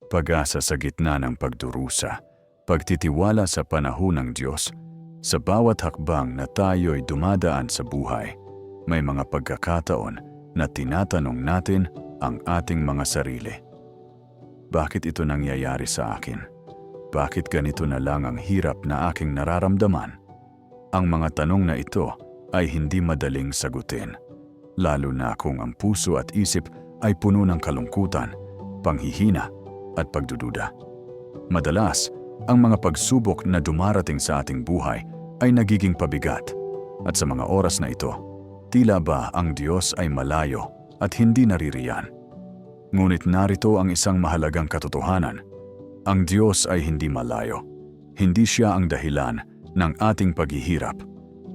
pag-asa sa gitna ng pagdurusa, pagtitiwala sa panahon ng Diyos. Sa bawat hakbang na tayo'y dumadaan sa buhay, may mga pagkakataon na tinatanong natin ang ating mga sarili. Bakit ito nangyayari sa akin? Bakit ganito na lang ang hirap na aking nararamdaman? Ang mga tanong na ito ay hindi madaling sagutin, lalo na kung ang puso at isip ay puno ng kalungkutan, panghihina at pagdududa. Madalas, ang mga pagsubok na dumarating sa ating buhay ay nagiging pabigat, at sa mga oras na ito, tila ba ang Diyos ay malayo at hindi naririyan. Ngunit narito ang isang mahalagang katotohanan. Ang Diyos ay hindi malayo. Hindi siya ang dahilan ng ating paghihirap,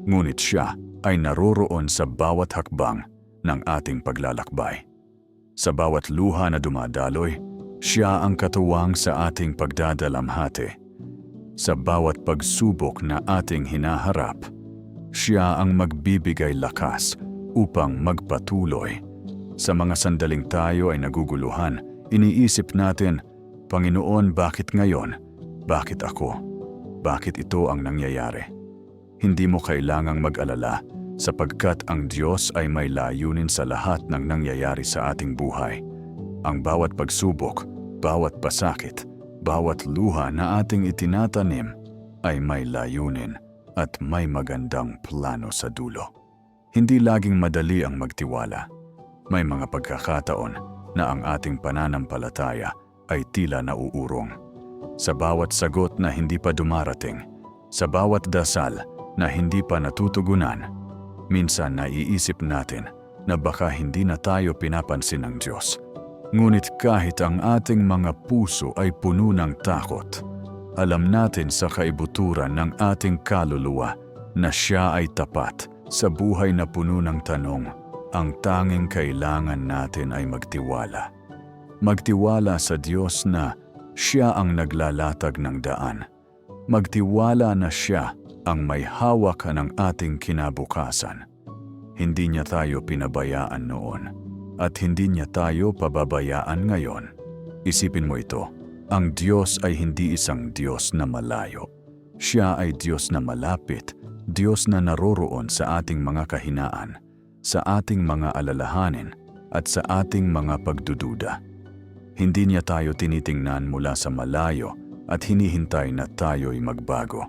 ngunit siya ay naroroon sa bawat hakbang ng ating paglalakbay. Sa bawat luha na dumadaloy, siya ang katuwang sa ating pagdadalamhati. Sa bawat pagsubok na ating hinaharap, siya ang magbibigay lakas upang magpatuloy. Sa mga sandaling tayo ay naguguluhan, iniisip natin, Panginoon, bakit ngayon? Bakit ako? Bakit ito ang nangyayari? Hindi mo kailangang mag-alala sapagkat ang Diyos ay may layunin sa lahat ng nangyayari sa ating buhay. Ang bawat pagsubok, bawat pasakit, bawat luha na ating itinatanim ay may layunin at may magandang plano sa dulo. Hindi laging madali ang magtiwala. May mga pagkakataon na ang ating pananampalataya ay tila nauurong. Sa bawat sagot na hindi pa dumarating, sa bawat dasal na hindi pa natutugunan, minsan naiisip natin na baka hindi na tayo pinapansin ng Diyos. Ngunit kahit ang ating mga puso ay puno ng takot, alam natin sa kaibuturan ng ating kaluluwa na siya ay tapat sa buhay na puno ng tanong. Ang tanging kailangan natin ay magtiwala. Magtiwala sa Diyos na siya ang naglalatag ng daan. Magtiwala na siya ang may hawak ng ating kinabukasan. Hindi niya tayo pinabayaan noon at hindi niya tayo pababayaan ngayon. Isipin mo ito, ang Diyos ay hindi isang Diyos na malayo. Siya ay Diyos na malapit, Diyos na naroroon sa ating mga kahinaan, sa ating mga alalahanin at sa ating mga pagdududa. Hindi niya tayo tinitingnan mula sa malayo at hinihintay na tayo'y magbago.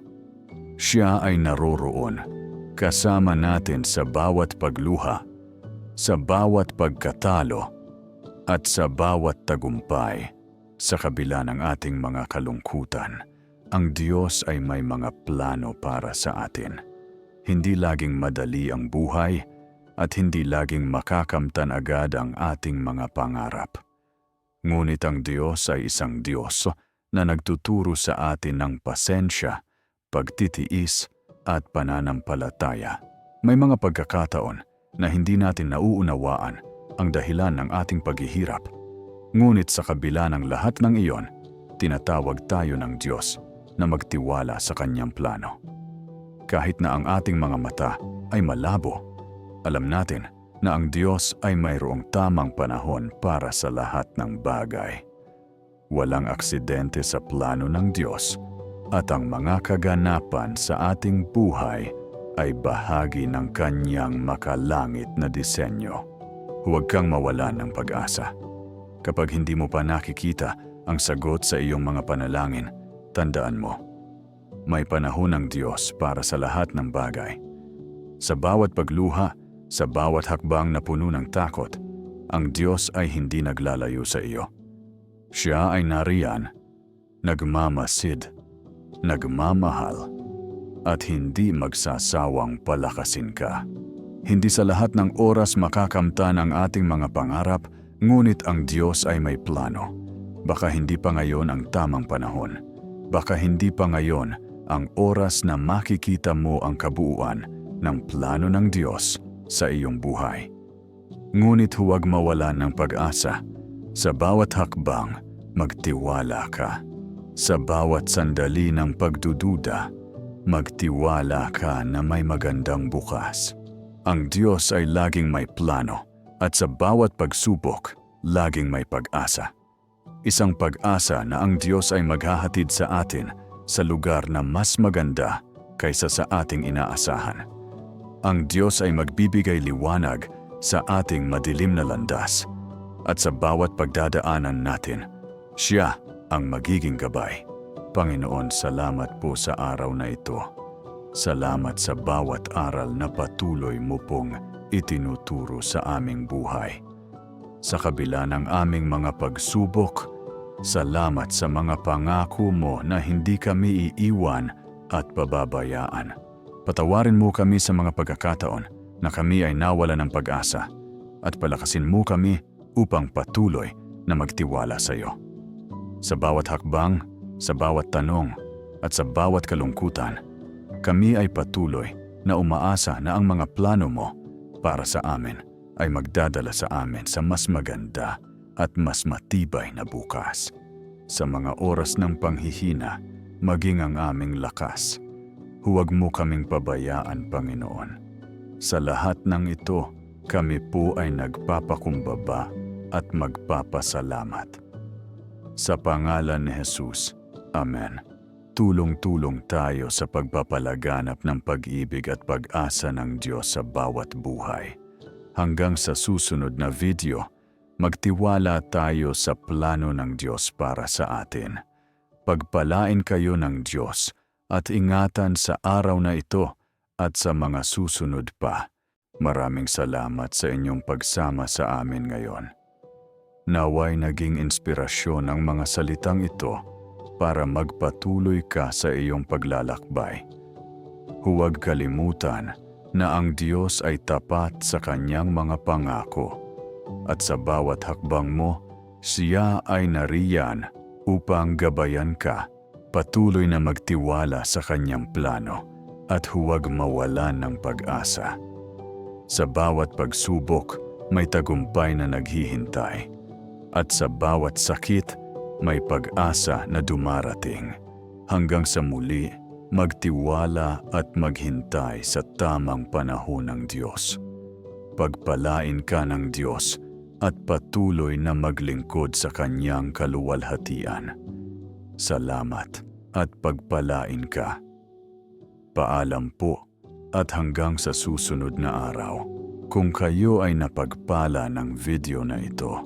Siya ay naroroon, kasama natin sa bawat pagluha, sa bawat pagkatalo, at sa bawat tagumpay. Sa kabila ng ating mga kalungkutan, ang Diyos ay may mga plano para sa atin. Hindi laging madali ang buhay at hindi laging makakamtan agad ang ating mga pangarap. Ngunit ang Diyos ay isang Diyos na nagtuturo sa atin ng pasensya, pagtitiis at pananampalataya. May mga pagkakataon na hindi natin nauunawaan ang dahilan ng ating paghihirap. Ngunit sa kabila ng lahat ng iyon, tinatawag tayo ng Diyos na magtiwala sa Kanyang plano. Kahit na ang ating mga mata ay malabo, alam natin na ang Diyos ay mayroong tamang panahon para sa lahat ng bagay. Walang aksidente sa plano ng Diyos at ang mga kaganapan sa ating buhay ay bahagi ng Kanyang makalangit na disenyo. Huwag kang mawalan ng pag-asa. Kapag hindi mo pa nakikita ang sagot sa iyong mga panalangin, tandaan mo, may panahon ng Diyos para sa lahat ng bagay. Sa bawat pagluha, sa bawat hakbang na puno ng takot, ang Diyos ay hindi naglalayo sa iyo. Siya ay nariyan, nagmamasid, nagmamahal, at hindi magsasawang palakasin ka. Hindi sa lahat ng oras makakamtan ang ating mga pangarap, ngunit ang Diyos ay may plano. Baka hindi pa ngayon ang tamang panahon. Baka hindi pa ngayon ang oras na makikita mo ang kabuuan ng plano ng Diyos sa iyong buhay. Ngunit huwag mawalan ng pag-asa. Sa bawat hakbang, magtiwala ka. Sa bawat sandali ng pagdududa, magtiwala ka na may magandang bukas. Ang Diyos ay laging may plano at sa bawat pagsubok, laging may pag-asa. Isang pag-asa na ang Diyos ay maghahatid sa atin sa lugar na mas maganda kaysa sa ating inaasahan. Ang Diyos ay magbibigay liwanag sa ating madilim na landas at sa bawat pagdadaanan natin, Siya ang magiging gabay. Panginoon, salamat po sa araw na ito. Salamat sa bawat aral na patuloy mo pong itinuturo sa aming buhay. Sa kabila ng aming mga pagsubok, salamat sa mga pangako mo na hindi kami iiwan at pababayaan. Patawarin mo kami sa mga pagkakataon na kami ay nawala ng pag-asa at palakasin mo kami upang patuloy na magtiwala sa iyo. Sa bawat hakbang, sa bawat tanong at sa bawat kalungkutan, kami ay patuloy na umaasa na ang mga plano mo para sa amin ay magdadala sa amin sa mas maganda at mas matibay na bukas. Sa mga oras ng panghihina, maging ang aming lakas. Huwag mo kaming pabayaan, Panginoon. Sa lahat ng ito, kami po ay nagpapakumbaba at magpapasalamat. Sa pangalan ni Jesus, Amen. Tulong-tulong tayo sa pagpapalaganap ng pag-ibig at pag-asa ng Diyos sa bawat buhay. Hanggang sa susunod na video, magtiwala tayo sa plano ng Diyos para sa atin. Pagpalain kayo ng Diyos at ingatan sa araw na ito at sa mga susunod pa. Maraming salamat sa inyong pagsama sa amin ngayon. Naway naging inspirasyon ang mga salitang ito para magpatuloy ka sa iyong paglalakbay. Huwag kalimutan na ang Diyos ay tapat sa kanyang mga pangako at sa bawat hakbang mo, Siya ay nariyan upang gabayan ka. Patuloy na magtiwala sa kanyang plano at huwag mawalan ng pag-asa. Sa bawat pagsubok, may tagumpay na naghihintay. At sa bawat sakit, may pag-asa na dumarating. Hanggang sa muli, magtiwala at maghintay sa tamang panahon ng Diyos. Pagpalain ka ng Diyos at patuloy na maglingkod sa kanyang kaluwalhatian. Salamat at pagpalain ka. Paalam po at hanggang sa susunod na araw. Kung kayo ay napagpala ng video na ito,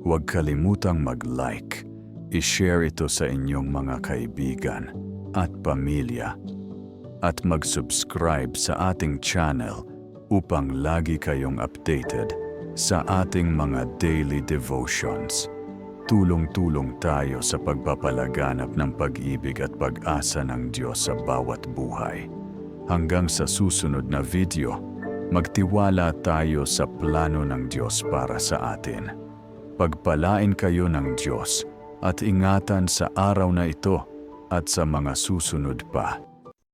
huwag kalimutang mag-like, i-share ito sa inyong mga kaibigan at pamilya, at mag-subscribe sa ating channel upang lagi kayong updated sa ating mga daily devotions. Tulong-tulong tayo sa pagpapalaganap ng pag-ibig at pag-asa ng Diyos sa bawat buhay. Hanggang sa susunod na video, magtiwala tayo sa plano ng Diyos para sa atin. Pagpalain kayo ng Diyos at ingatan sa araw na ito at sa mga susunod pa.